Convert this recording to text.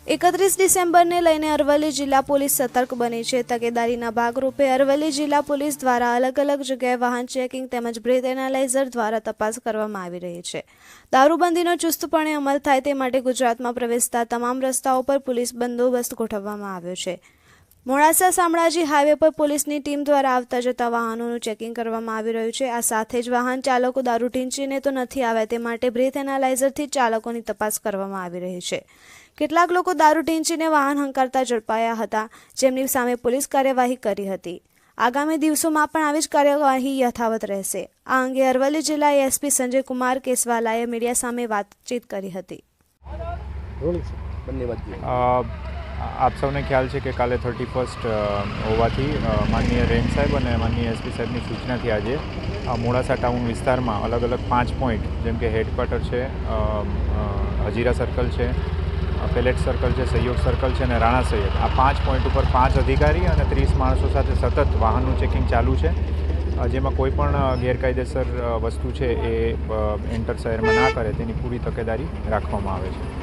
31 ડિસેમ્બરને લઈને અરવલ્લી જિલ્લા પોલીસ સતર્ક બની છે। તકેદારીના ભાગરૂપે અરવલ્લી જિલ્લા પોલીસ દ્વારા અલગ અલગ જગ્યાએ વાહન ચેકિંગ તેમજ બ્રેથ એનાલાઇઝર દ્વારા તપાસ કરવામાં આવી રહી છે। દારૂબંધીનો ચુસ્તપણે અમલ થાય તે માટે ગુજરાતમાં પ્રવેશતા તમામ રસ્તાઓ પર પોલીસ બંદોબસ્ત ગોઠવવામાં આવ્યો છે। મોડાસા શામળાજી હાઈવે પર પોલીસની ટીમ દ્વારા આવતા જતા વાહનોનું ચેકિંગ કરવામાં આવી રહ્યું છે। આ સાથે જ વાહન ચાલકો દારૂ ઢીંચીને તો નથી આવ્યા તે માટે બ્રેથ એનાલાઇઝરથી ચાલકોની તપાસ કરવામાં આવી રહી છે। કેટલાક લોકો દારૂ ઢીંચીને વાહન હંકારતા ઝડપાયા હતા, જેમની સામે પોલીસ કાર્યવાહી કરી હતી। આગામી દિવસોમાં પણ આવી જ કાર્યવાહી યથાવત રહેશે। આ અંગે અરવલ્લી જિલ્લા એસપી સંજય કુમાર કેસવાલાએ મીડિયા સામે વાતચીત કરી હતી। આપ સૌને ખ્યાલ છે કે કાલે 31 હોવાથી માનનીય રેન્જ સાહેબ અને માનનીય એસપી સાહેબની સૂચનાથી આજે મોડાસા ટાઉન વિસ્તારમાં અલગ અલગ 5 પોઈન્ટ જેમ કે હેડક્વાર્ટર છે, હજીરા સર્કલ છે, પેલેટ સર્કલ છે, સહયોગ સર્કલ છે અને રાણા સૈયદ, આ 5 પોઈન્ટ ઉપર 5 અધિકારી અને 30 માણસો સાથે સતત વાહનનું ચેકિંગ ચાલુ છે, જેમાં કોઈ પણ ગેરકાયદેસર વસ્તુ છે એ એન્ટર શહેરમાં ના કરે તેની પૂરી તકેદારી રાખવામાં આવે છે।